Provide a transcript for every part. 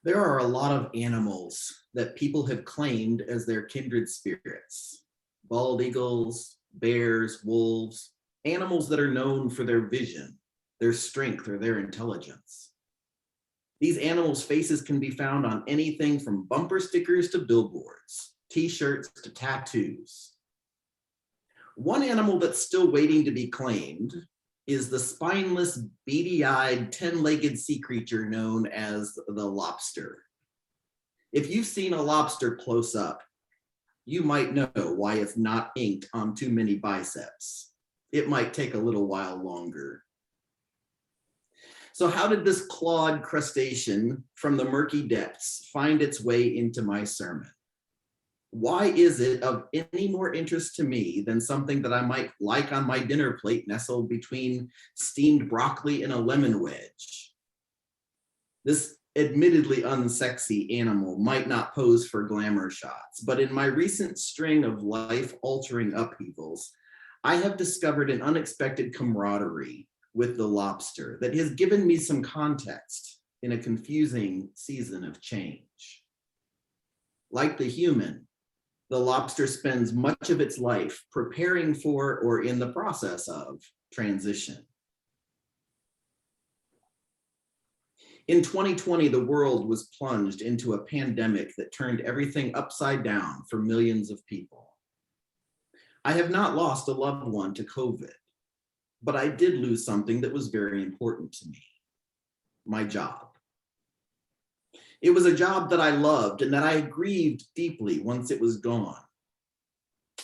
There are a lot of animals that people have claimed as their kindred spirits. Bald eagles, bears, wolves, animals that are known for their vision, their strength, or their intelligence. These animals' faces can be found on anything from bumper stickers to billboards, t-shirts to tattoos. One animal that's still waiting to be claimed is the spineless, beady-eyed, 10-legged sea creature known as the lobster. If you've seen a lobster close up, you might know why it's not inked on too many biceps. It might take a little while longer. So how did this clawed crustacean from the murky depths find its way into my sermon? Why is it of any more interest to me than something that I might like on my dinner plate nestled between steamed broccoli and a lemon wedge? This admittedly unsexy animal might not pose for glamour shots, but in my recent string of life-altering upheavals, I have discovered an unexpected camaraderie with the lobster that has given me some context in a confusing season of change. Like the human, the lobster spends much of its life preparing for or in the process of transition. In 2020, the world was plunged into a pandemic that turned everything upside down for millions of people. I have not lost a loved one to COVID, but I did lose something that was very important to me: my job. It was a job that I loved and that I grieved deeply once it was gone.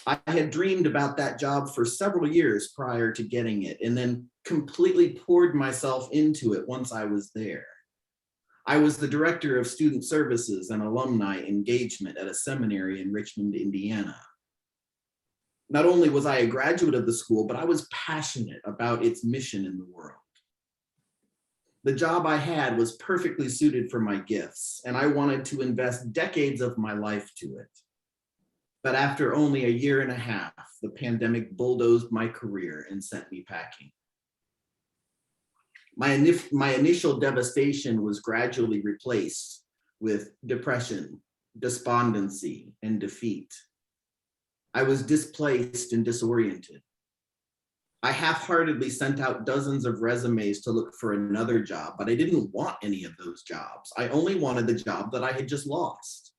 I had dreamed about that job for several years prior to getting it, and then completely poured myself into it once I was there. I was the director of student services and alumni engagement at a seminary in Richmond, Indiana. Not only was I a graduate of the school, but I was passionate about its mission in the world. The job I had was perfectly suited for my gifts, and I wanted to invest decades of my life to it. But after only a year and a half, the pandemic bulldozed my career and sent me packing. My initial devastation was gradually replaced with depression, despondency, and defeat. I was displaced and disoriented. I half-heartedly sent out dozens of resumes to look for another job, but I didn't want any of those jobs. I only wanted the job that I had just lost.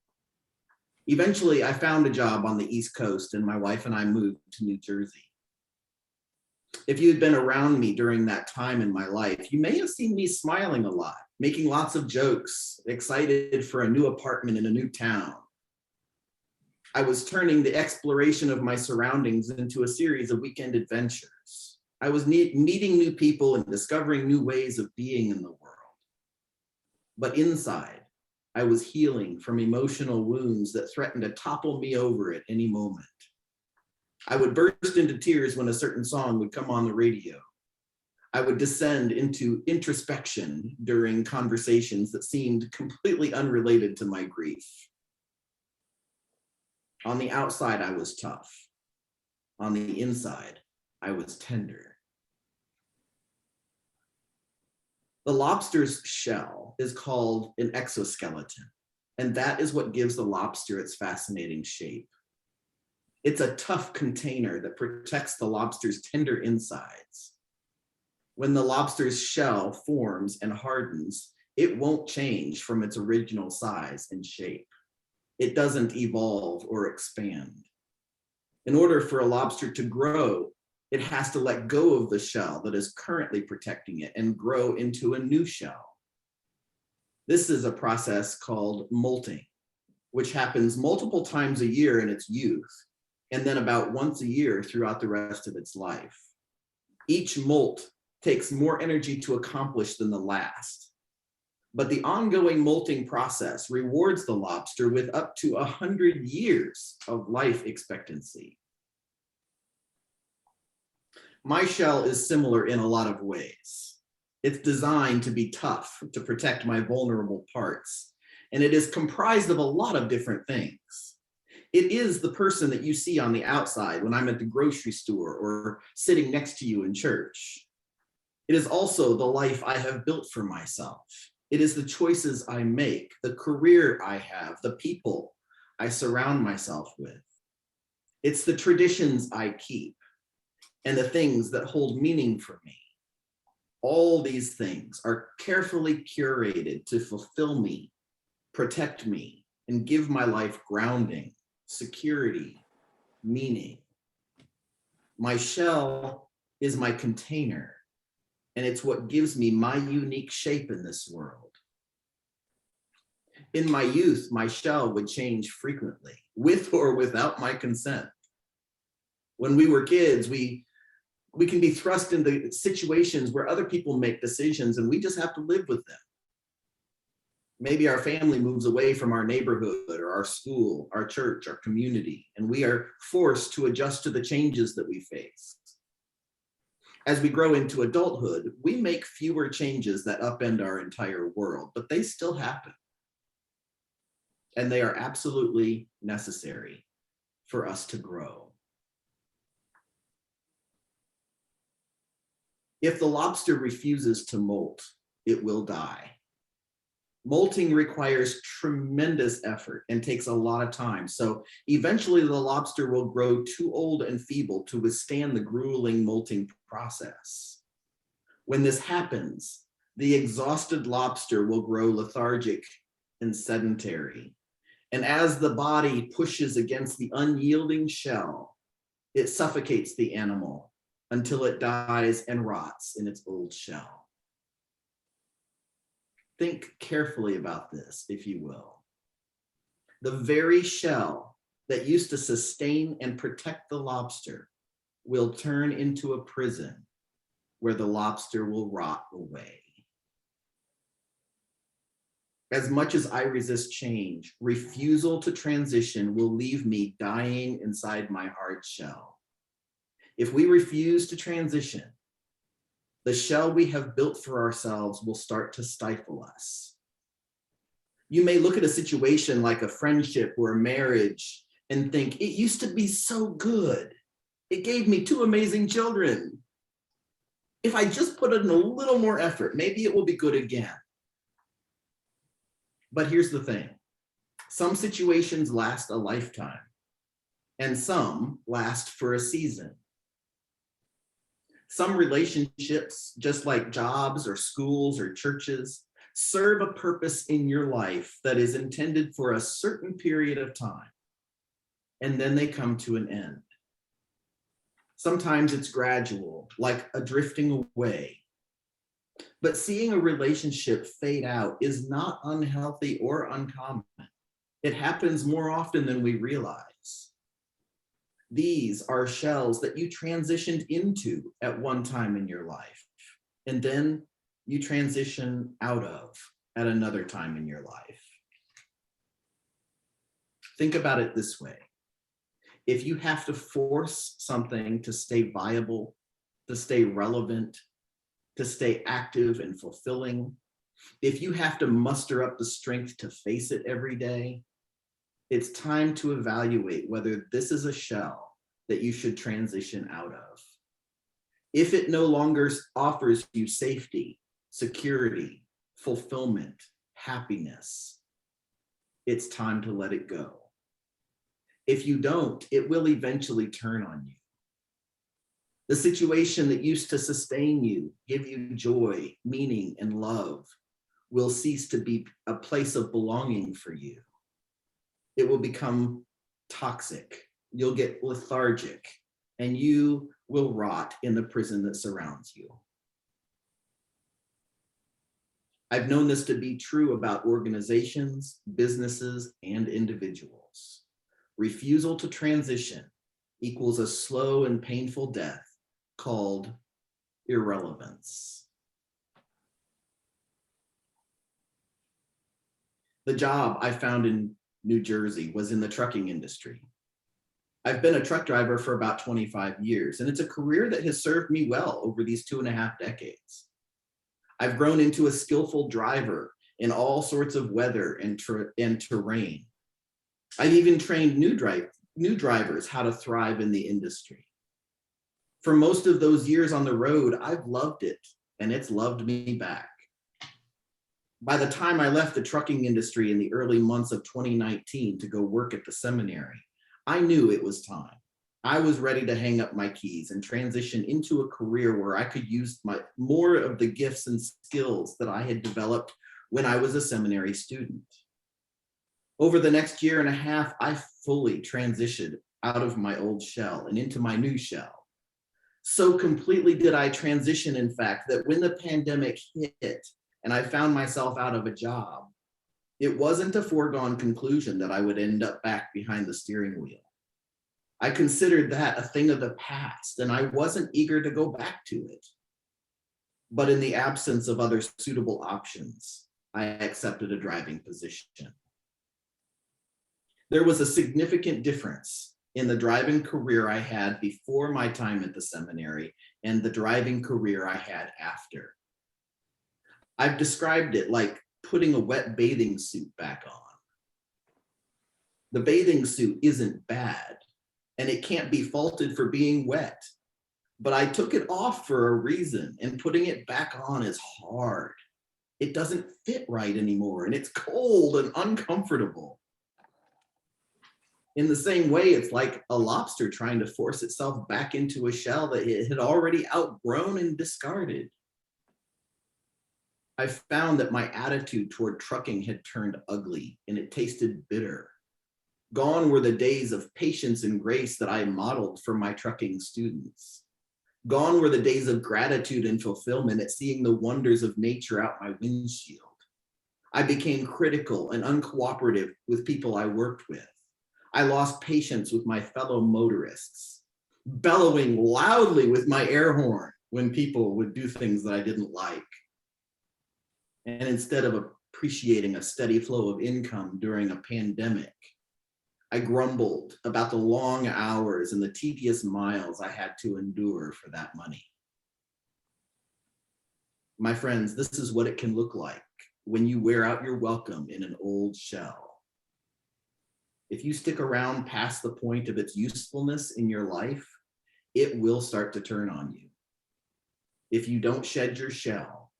Eventually, I found a job on the East Coast, and my wife and I moved to New Jersey. If you had been around me during that time in my life, you may have seen me smiling a lot, making lots of jokes, excited for a new apartment in a new town. I was turning the exploration of my surroundings into a series of weekend adventures. I was meeting new people and discovering new ways of being in the world. But inside, I was healing from emotional wounds that threatened to topple me over at any moment. I would burst into tears when a certain song would come on the radio. I would descend into introspection during conversations that seemed completely unrelated to my grief. On the outside, I was tough. On the inside, I was tender. The lobster's shell is called an exoskeleton, and that is what gives the lobster its fascinating shape. It's a tough container that protects the lobster's tender insides. When the lobster's shell forms and hardens, it won't change from its original size and shape. It doesn't evolve or expand. In order for a lobster to grow, it has to let go of the shell that is currently protecting it and grow into a new shell. This is a process called molting, which happens multiple times a year in its youth, and then about once a year throughout the rest of its life. Each molt takes more energy to accomplish than the last. But the ongoing molting process rewards the lobster with up to 100 years of life expectancy. My shell is similar in a lot of ways. It's designed to be tough, to protect my vulnerable parts, and it is comprised of a lot of different things. It is the person that you see on the outside when I'm at the grocery store or sitting next to you in church. It is also the life I have built for myself. It is the choices I make, the career I have, the people I surround myself with. It's the traditions I keep and the things that hold meaning for me. All these things are carefully curated to fulfill me, protect me, and give my life grounding, security, meaning. My shell is my container, and it's what gives me my unique shape in this world. In my youth, my shell would change frequently, with or without my consent. When we were kids, we can be thrust into situations where other people make decisions and we just have to live with them. Maybe our family moves away from our neighborhood or our school, our church, our community, and we are forced to adjust to the changes that we face. As we grow into adulthood, we make fewer changes that upend our entire world, but they still happen. And they are absolutely necessary for us to grow. If the lobster refuses to molt, it will die. Molting requires tremendous effort and takes a lot of time. So eventually the lobster will grow too old and feeble to withstand the grueling molting process. When this happens, the exhausted lobster will grow lethargic and sedentary. And as the body pushes against the unyielding shell, it suffocates the animal until it dies and rots in its old shell. Think carefully about this, if you will. The very shell that used to sustain and protect the lobster will turn into a prison where the lobster will rot away. As much as I resist change, refusal to transition will leave me dying inside my hard shell. If we refuse to transition, the shell we have built for ourselves will start to stifle us. You may look at a situation like a friendship or a marriage and think, it used to be so good. It gave me 2 amazing children. If I just put in a little more effort, maybe it will be good again. But here's the thing. Some situations last a lifetime, and some last for a season. Some relationships, just like jobs or schools or churches, serve a purpose in your life that is intended for a certain period of time, and then they come to an end. Sometimes it's gradual, like a drifting away. But seeing a relationship fade out is not unhealthy or uncommon. It happens more often than we realize. These are shells that you transitioned into at one time in your life, and then you transition out of at another time in your life. Think about it this way. If you have to force something to stay viable, to stay relevant, to stay active and fulfilling, if you have to muster up the strength to face it every day, it's time to evaluate whether this is a shell that you should transition out of. If it no longer offers you safety, security, fulfillment, happiness, it's time to let it go. If you don't, it will eventually turn on you. The situation that used to sustain you, give you joy, meaning, and love will cease to be a place of belonging for you. It will become toxic. You'll get lethargic, and you will rot in the prison that surrounds you. I've known this to be true about organizations, businesses, and individuals. Refusal to transition equals a slow and painful death called irrelevance. The job I found in New Jersey was in the trucking industry. I've been a truck driver for about 25 years, and it's a career that has served me well over these 2.5 decades. I've grown into a skillful driver in all sorts of weather and terrain. I've even trained new drivers how to thrive in the industry. For most of those years on the road, I've loved it, and it's loved me back. By the time I left the trucking industry in the early months of 2019 to go work at the seminary, I knew it was time. I was ready to hang up my keys and transition into a career where I could use more of the gifts and skills that I had developed when I was a seminary student. Over the next year and a half, I fully transitioned out of my old shell and into my new shell. So completely did I transition, in fact, that when the pandemic hit and I found myself out of a job, it wasn't a foregone conclusion that I would end up back behind the steering wheel. I considered that a thing of the past, and I wasn't eager to go back to it. But in the absence of other suitable options, I accepted a driving position. There was a significant difference in the driving career I had before my time at the seminary and the driving career I had after. I've described it like putting a wet bathing suit back on. The bathing suit isn't bad, and it can't be faulted for being wet, but I took it off for a reason, and putting it back on is hard. It doesn't fit right anymore, and it's cold and uncomfortable. In the same way, it's like a lobster trying to force itself back into a shell that it had already outgrown and discarded. I found that my attitude toward trucking had turned ugly, and it tasted bitter. Gone were the days of patience and grace that I modeled for my trucking students. Gone were the days of gratitude and fulfillment at seeing the wonders of nature out my windshield. I became critical and uncooperative with people I worked with. I lost patience with my fellow motorists, bellowing loudly with my air horn when people would do things that I didn't like. And instead of appreciating a steady flow of income during a pandemic, I grumbled about the long hours and the tedious miles I had to endure for that money. My friends, this is what it can look like when you wear out your welcome in an old shell. If you stick around past the point of its usefulness in your life, it will start to turn on you. If you don't shed your shell,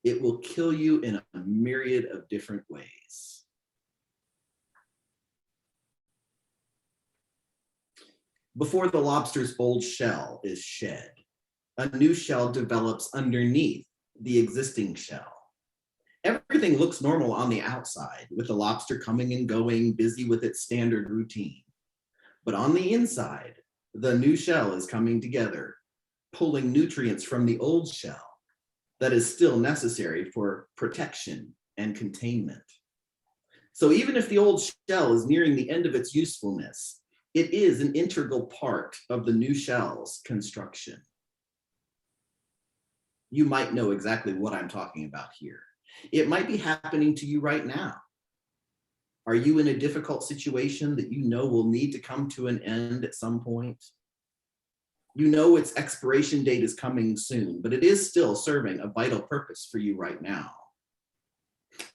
it will kill you in a myriad of different ways. Before the lobster's old shell is shed, a new shell develops underneath the existing shell. Everything looks normal on the outside, with the lobster coming and going, busy with its standard routine. But on the inside, the new shell is coming together, pulling nutrients from the old shell that is still necessary for protection and containment. So even if the old shell is nearing the end of its usefulness, it is an integral part of the new shell's construction. You might know exactly what I'm talking about here. It might be happening to you right now. Are you in a difficult situation that you know will need to come to an end at some point? You know its expiration date is coming soon, but it is still serving a vital purpose for you right now.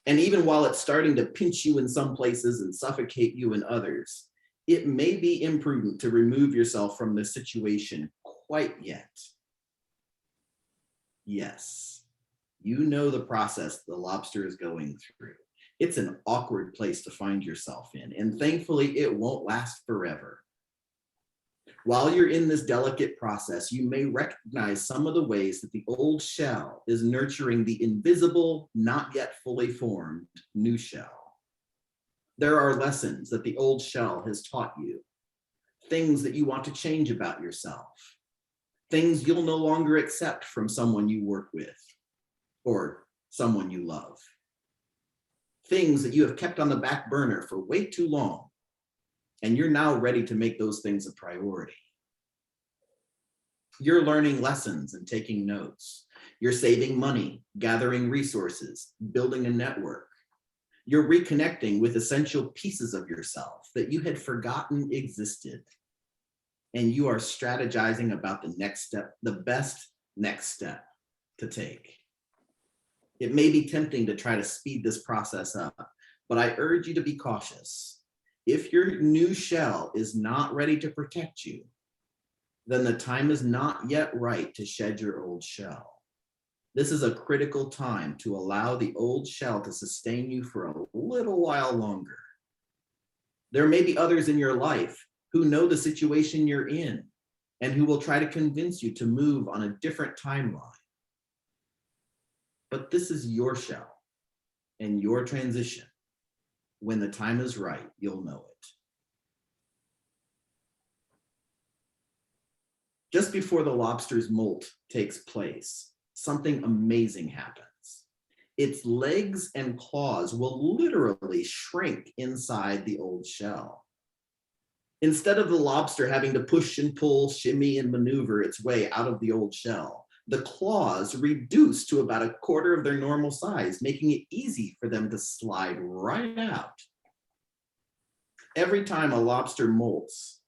And even while it's starting to pinch you in some places and suffocate you in others, it may be imprudent to remove yourself from this situation quite yet. Yes, you know the process the lobster is going through. It's an awkward place to find yourself in, and thankfully it won't last forever. While you're in this delicate process, you may recognize some of the ways that the old shell is nurturing the invisible, not yet fully formed new shell. There are lessons that the old shell has taught you, things that you want to change about yourself, things you'll no longer accept from someone you work with or someone you love, things that you have kept on the back burner for way too long, and you're now ready to make those things a priority. You're learning lessons and taking notes. You're saving money, gathering resources, building a network. You're reconnecting with essential pieces of yourself that you had forgotten existed. And you are strategizing about the next step, the best next step to take. It may be tempting to try to speed this process up, but I urge you to be cautious. If your new shell is not ready to protect you, then the time is not yet right to shed your old shell. This is a critical time to allow the old shell to sustain you for a little while longer. There may be others in your life who know the situation you're in and who will try to convince you to move on a different timeline. But this is your shell and your transition. When the time is right, you'll know it. Just before the lobster's molt takes place, something amazing happens. Its legs and claws will literally shrink inside the old shell. Instead of the lobster having to push and pull, shimmy and maneuver its way out of the old shell, the claws reduce to about a quarter of their normal size, making it easy for them to slide right out. Every time a lobster molts,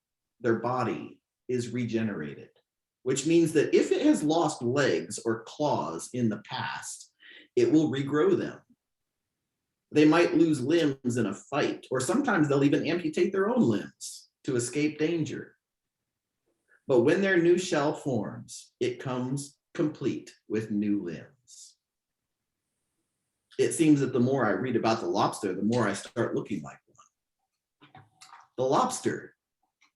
their body is regenerated, which means that if it has lost legs or claws in the past, it will regrow them. They might lose limbs in a fight, or sometimes they'll even amputate their own limbs to escape danger. But when their new shell forms, it comes complete with new limbs. It seems that the more I read about the lobster, the more I start looking like one. The lobster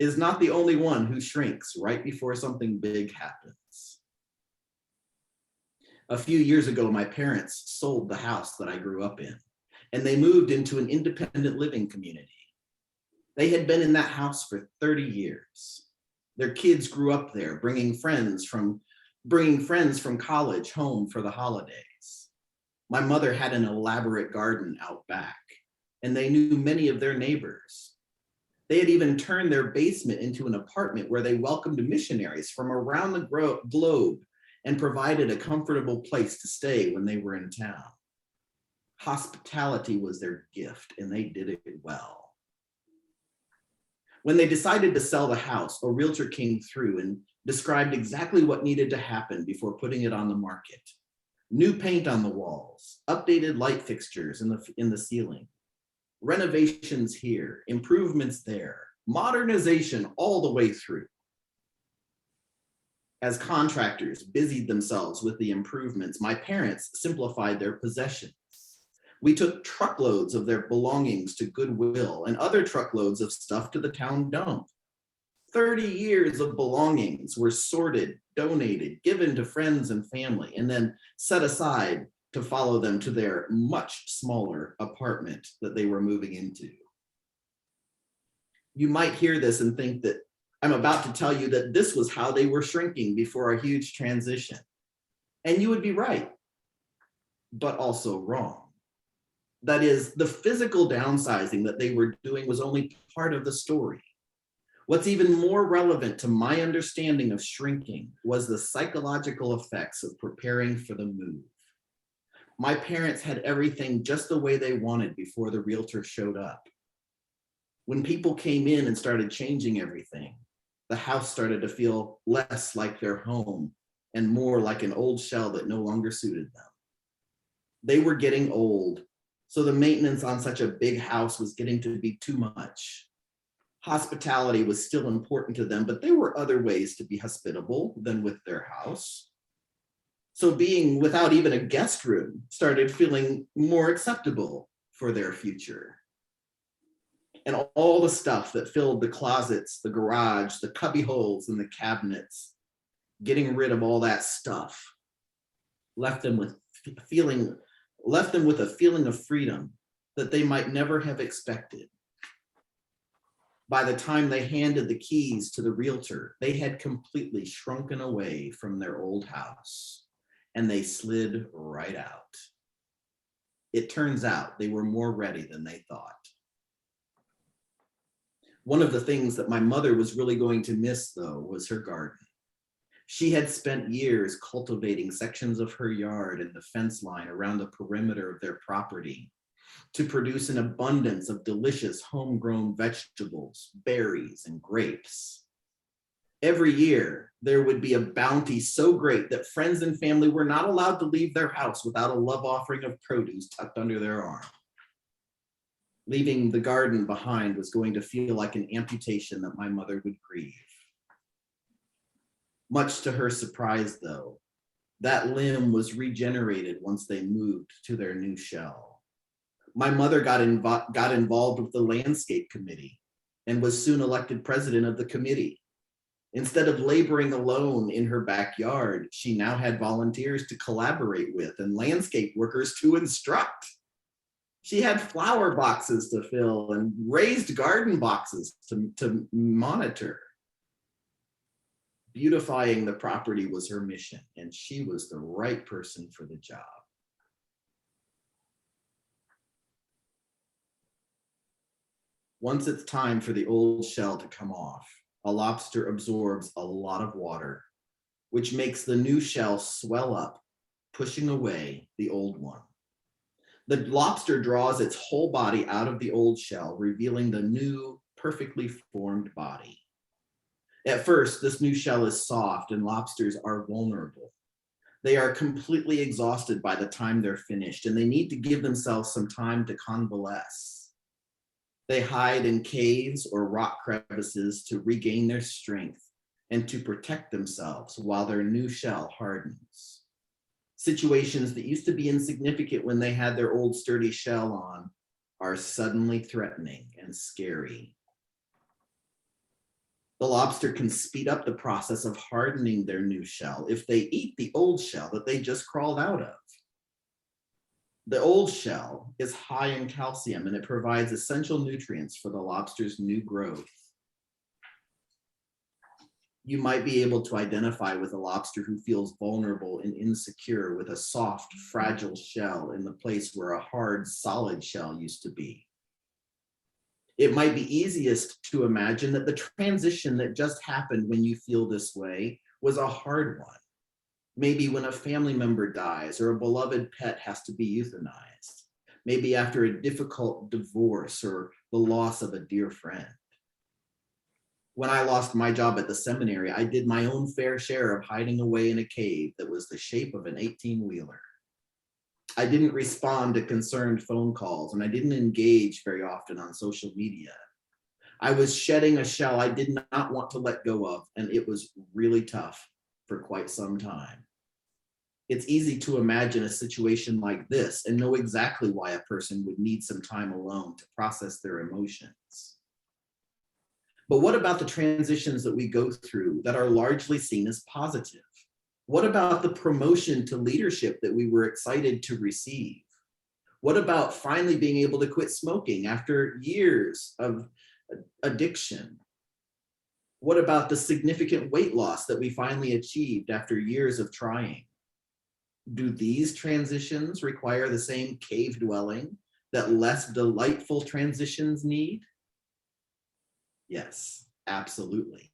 is not the only one who shrinks right before something big happens. A few years ago, my parents sold the house that I grew up in, and they moved into an independent living community. They had been in that house for 30 years. Their kids grew up there, bringing friends from college home for the holidays. My mother had an elaborate garden out back, and they knew many of their neighbors. They had even turned their basement into an apartment where they welcomed missionaries from around the globe and provided a comfortable place to stay when they were in town. Hospitality was their gift, and they did it well. When they decided to sell the house, a realtor came through and described exactly what needed to happen before putting it on the market. New paint on the walls, updated light fixtures in the ceiling, renovations here, improvements there, modernization all the way through. As contractors busied themselves with the improvements, my parents simplified their possessions. We took truckloads of their belongings to Goodwill and other truckloads of stuff to the town dump. 30 years of belongings were sorted, donated, given to friends and family, and then set aside to follow them to their much smaller apartment that they were moving into. You might hear this and think that I'm about to tell you that this was how they were shrinking before a huge transition. And you would be right, but also wrong. That is, the physical downsizing that they were doing was only part of the story. What's even more relevant to my understanding of shrinking was the psychological effects of preparing for the move. My parents had everything just the way they wanted before the realtor showed up. When people came in and started changing everything, the house started to feel less like their home and more like an old shell that no longer suited them. They were getting old, so the maintenance on such a big house was getting to be too much. Hospitality was still important to them, but there were other ways to be hospitable than with their house. So being without even a guest room started feeling more acceptable for their future. And all the stuff that filled the closets, the garage, the cubby holes, and the cabinets, getting rid of all that stuff left them with a feeling of freedom that they might never have expected. By the time they handed the keys to the realtor, they had completely shrunken away from their old house, and they slid right out. It turns out they were more ready than they thought. One of the things that my mother was really going to miss, though, was her garden. She had spent years cultivating sections of her yard and the fence line around the perimeter of their property to produce an abundance of delicious homegrown vegetables, berries, and grapes. Every year, there would be a bounty so great that friends and family were not allowed to leave their house without a love offering of produce tucked under their arm. Leaving the garden behind was going to feel like an amputation that my mother would grieve. Much to her surprise, though, That limb was regenerated once they moved to their new shell. My mother got involved with the landscape committee and was soon elected president of the committee. Instead of laboring alone in her backyard, she now had volunteers to collaborate with and landscape workers to instruct. She had flower boxes to fill and raised garden boxes to monitor. Beautifying the property was her mission, and she was the right person for the job. Once it's time for the old shell to come off, a lobster absorbs a lot of water, which makes the new shell swell up, pushing away the old one. The lobster draws its whole body out of the old shell, revealing the new, perfectly formed body. At first, this new shell is soft and lobsters are vulnerable. They are completely exhausted by the time they're finished, and they need to give themselves some time to convalesce. They hide in caves or rock crevices to regain their strength and to protect themselves while their new shell hardens. Situations that used to be insignificant when they had their old sturdy shell on are suddenly threatening and scary. The lobster can speed up the process of hardening their new shell if they eat the old shell that they just crawled out of. The old shell is high in calcium and it provides essential nutrients for the lobster's new growth. You might be able to identify with a lobster who feels vulnerable and insecure with a soft, fragile shell in the place where a hard, solid shell used to be. It might be easiest to imagine that the transition that just happened when you feel this way was a hard one. Maybe when a family member dies or a beloved pet has to be euthanized. Maybe after a difficult divorce or the loss of a dear friend. When I lost my job at the seminary, I did my own fair share of hiding away in a cave that was the shape of an 18-wheeler. I didn't respond to concerned phone calls, and I didn't engage very often on social media. I was shedding a shell I did not want to let go of, and it was really tough for quite some time. It's easy to imagine a situation like this and know exactly why a person would need some time alone to process their emotions. But what about the transitions that we go through that are largely seen as positive? What about the promotion to leadership that we were excited to receive? What about finally being able to quit smoking after years of addiction? What about the significant weight loss that we finally achieved after years of trying? Do these transitions require the same cave dwelling that less delightful transitions need? Yes, absolutely.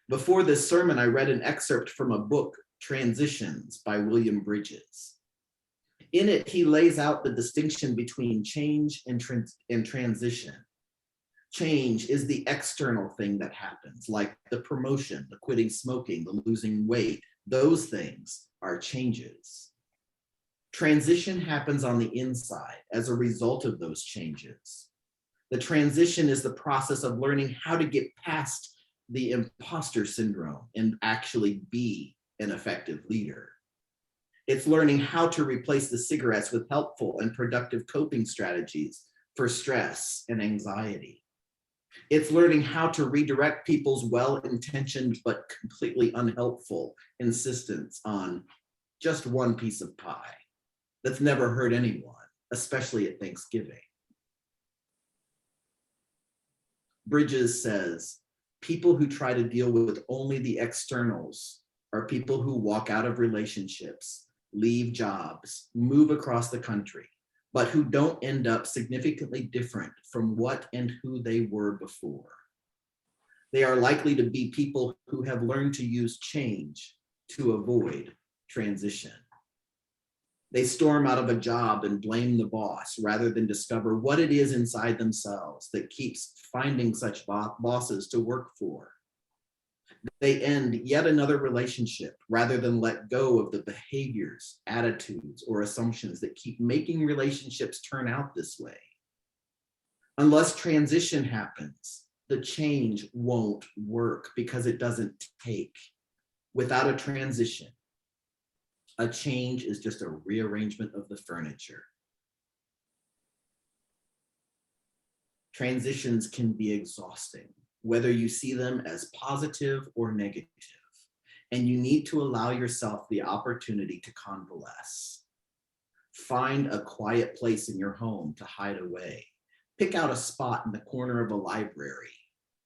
Before this sermon, I read an excerpt from a book, Transitions by William Bridges. In it, he lays out the distinction between change and transition. Change is the external thing that happens, like the promotion, the quitting smoking, the losing weight. Those things are changes. Transition happens on the inside as a result of those changes. The transition is the process of learning how to get past the imposter syndrome and actually be an effective leader. It's learning how to replace the cigarettes with helpful and productive coping strategies for stress and anxiety. It's learning how to redirect people's well-intentioned but completely unhelpful insistence on just one piece of pie that's never hurt anyone, especially at Thanksgiving. Bridges says, people who try to deal with only the externals are people who walk out of relationships, leave jobs, move across the country, but who don't end up significantly different from what and who they were before. They are likely to be people who have learned to use change to avoid transition. They storm out of a job and blame the boss rather than discover what it is inside themselves that keeps finding such bosses to work for. They end yet another relationship rather than let go of the behaviors, attitudes, or assumptions that keep making relationships turn out this way. Unless transition happens, the change won't work because it doesn't take. Without a transition, A change is just a rearrangement of the furniture. Transitions can be exhausting, whether you see them as positive or negative, and you need to allow yourself the opportunity to convalesce. Find a quiet place in your home to hide away. Pick out a spot in the corner of a library.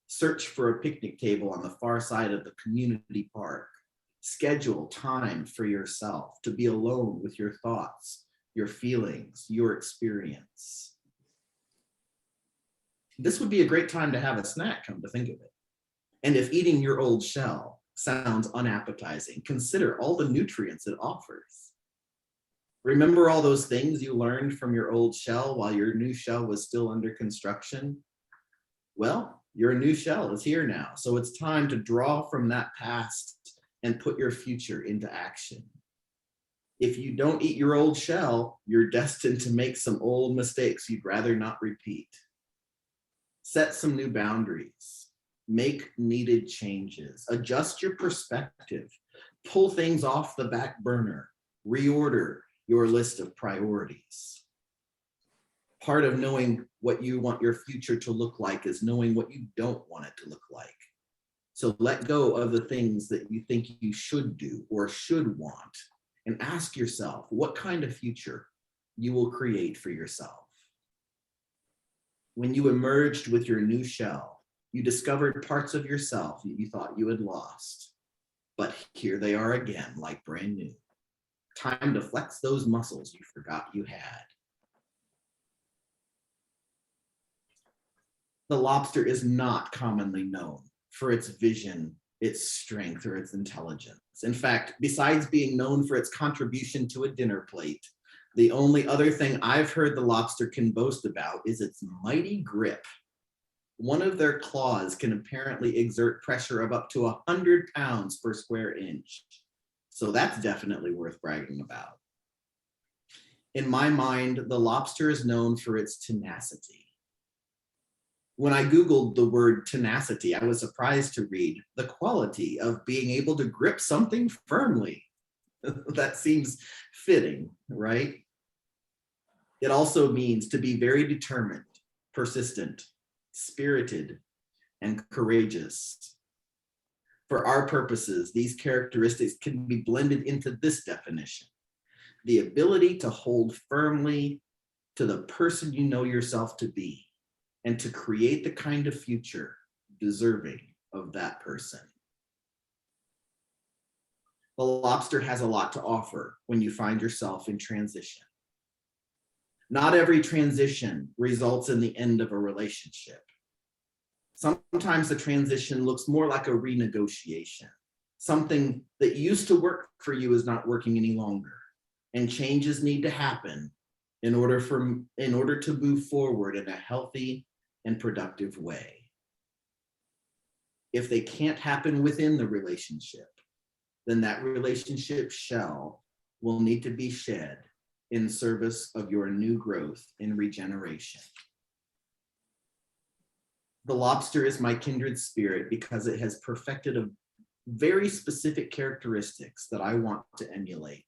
Search for a picnic table on the far side of the community park. Schedule time for yourself to be alone with your thoughts, your feelings, your experience. This would be a great time to have a snack, come to think of it. And if eating your old shell sounds unappetizing, consider all the nutrients it offers. Remember all those things you learned from your old shell while your new shell was still under construction? Well, your new shell is here now, so it's time to draw from that past and put your future into action. If you don't eat your old shell, you're destined to make some old mistakes you'd rather not repeat. Set some new boundaries. Make needed changes. Adjust your perspective. Pull things off the back burner. Reorder your list of priorities. Part of knowing what you want your future to look like is knowing what you don't want it to look like. So let go of the things that you think you should do or should want, and ask yourself what kind of future you will create for yourself. When you emerged with your new shell, you discovered parts of yourself you thought you had lost, but here they are again, like brand new. Time to flex those muscles you forgot you had. The lobster is not commonly known for its vision, its strength, or its intelligence. In fact, besides being known for its contribution to a dinner plate, the only other thing I've heard the lobster can boast about is its mighty grip. One of their claws can apparently exert pressure of up to 100 pounds per square inch. So that's definitely worth bragging about. In my mind, the lobster is known for its tenacity. When I Googled the word tenacity, I was surprised to read the quality of being able to grip something firmly. That seems fitting, right? It also means to be very determined, persistent, spirited, and courageous. For our purposes, these characteristics can be blended into this definition: the ability to hold firmly to the person you know yourself to be, and to create the kind of future deserving of that person. The lobster has a lot to offer when you find yourself in transition. Not every transition results in the end of a relationship. Sometimes the transition looks more like a renegotiation. Something that used to work for you is not working any longer, and changes need to happen in order to move forward in a healthy and productive way. If they can't happen within the relationship, then that relationship shell will need to be shed in service of your new growth and regeneration. The lobster is my kindred spirit because it has perfected a very specific characteristics that I want to emulate.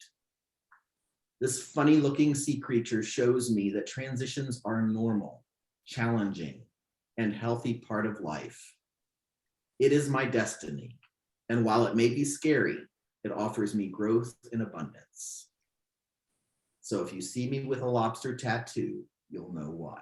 This funny looking sea creature shows me that transitions are normal, challenging, and healthy part of life. It is my destiny, and while it may be scary, it offers me growth and abundance. So if you see me with a lobster tattoo, you'll know why.